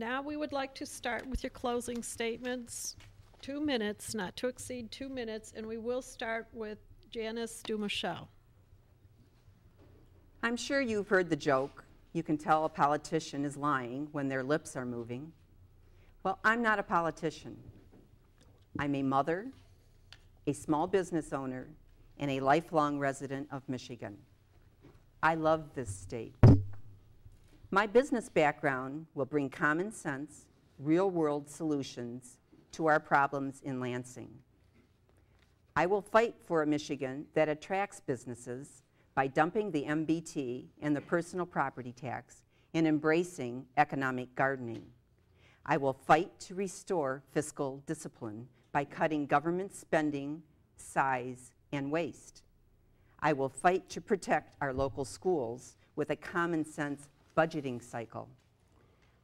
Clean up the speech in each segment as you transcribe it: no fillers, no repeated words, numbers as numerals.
Now we would like to start with your closing statements. 2 minutes, not to exceed 2 minutes, and we will start with Janice DuMouchelle. I'm sure you've heard the joke, you can tell a politician is lying when their lips are moving. Well, I'm not a politician. I'm a mother, a small business owner, and a lifelong resident of Michigan. I love this state. My business background will bring common sense, real-world solutions to our problems in Lansing. I will fight for a Michigan that attracts businesses by dumping the MBT and the personal property tax and embracing economic gardening. I will fight to restore fiscal discipline by cutting government spending, size, and waste. I will fight to protect our local schools with a common sense budgeting cycle.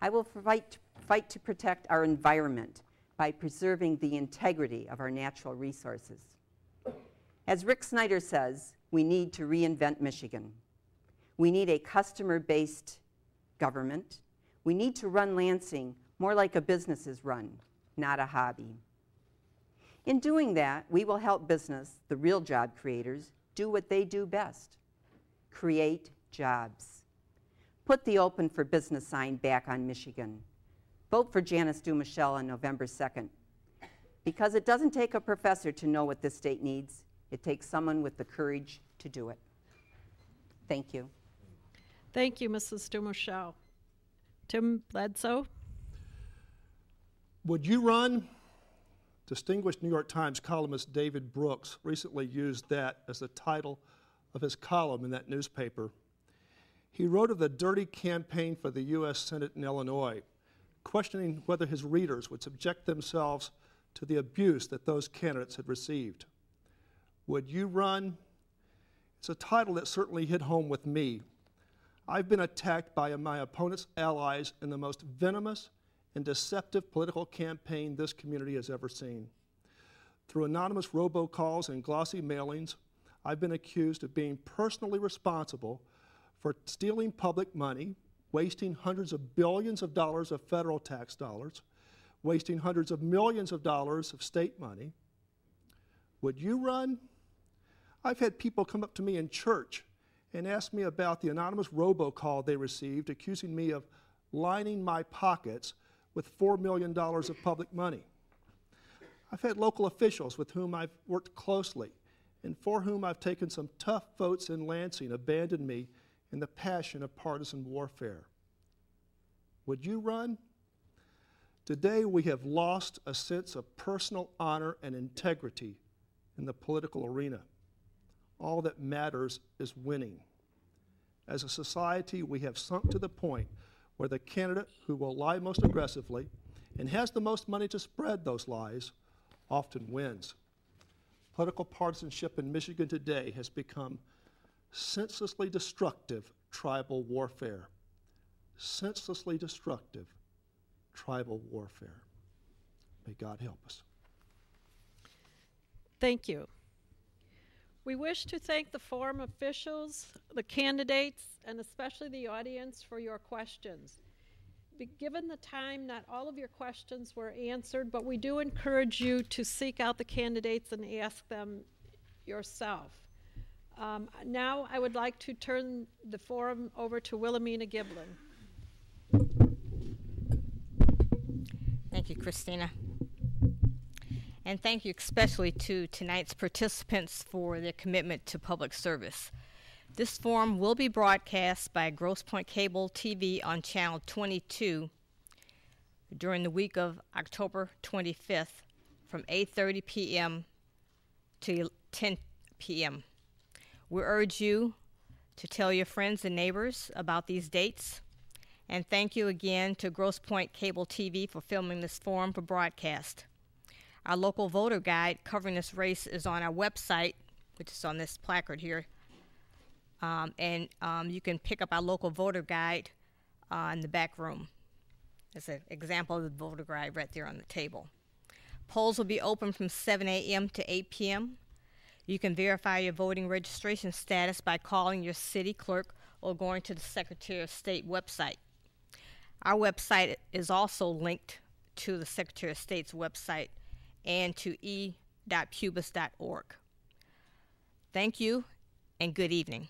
I will fight to protect our environment by preserving the integrity of our natural resources. As Rick Snyder says, we need to reinvent Michigan. We need a customer-based government. We need to run Lansing more like a business is run, not a hobby. In doing that, we will help business, the real job creators, do what they do best: create jobs. Put the Open for Business sign back on Michigan. Vote for Janice DuMouchelle on November 2nd. Because it doesn't take a professor to know what this state needs. It takes someone with the courage to do it. Thank you. Thank you, Mrs. DuMouchelle. Tim Bledsoe. Would you run? Distinguished New York Times columnist David Brooks recently used that as the title of his column in that newspaper. He wrote of the dirty campaign for the U.S. Senate in Illinois, questioning whether his readers would subject themselves to the abuse that those candidates had received. Would you run? It's a title that certainly hit home with me. I've been attacked by my opponent's allies in the most venomous and deceptive political campaign this community has ever seen. Through anonymous robocalls and glossy mailings, I've been accused of being personally responsible for stealing public money, wasting hundreds of billions of dollars of federal tax dollars, wasting hundreds of millions of dollars of state money. Would you run? I've had people come up to me in church and ask me about the anonymous robocall they received accusing me of lining my pockets with $4 million of public money. I've had local officials with whom I've worked closely and for whom I've taken some tough votes in Lansing abandon me in the passion of partisan warfare. Would you run? Today we have lost a sense of personal honor and integrity in the political arena. All that matters is winning. As a society, we have sunk to the point where the candidate who will lie most aggressively and has the most money to spread those lies often wins. Political partisanship in Michigan today has become senselessly destructive tribal warfare. Senselessly destructive tribal warfare. May God help us. Thank you. We wish to thank the forum officials, the candidates, and especially the audience for your questions. Given the time, not all of your questions were answered, but we do encourage you to seek out the candidates and ask them yourself. Now I would like to turn the forum over to Wilhelmina Giblin. Thank you, Christina. And thank you especially to tonight's participants for their commitment to public service. This forum will be broadcast by Grosse Pointe Cable TV on Channel 22 during the week of October 25th from 8:30 p.m. to 10 p.m. We urge you to tell your friends and neighbors about these dates. And thank you again to Grosse Pointe Cable TV for filming this forum for broadcast. Our local voter guide covering this race is on our website, which is on this placard here. You can pick up our local voter guide in the back room. There's an example of the voter guide right there on the table. Polls will be open from 7 a.m. to 8 p.m. You can verify your voting registration status by calling your city clerk or going to the Secretary of State website. Our website is also linked to the Secretary of State's website and to e.pubis.org. Thank you and good evening.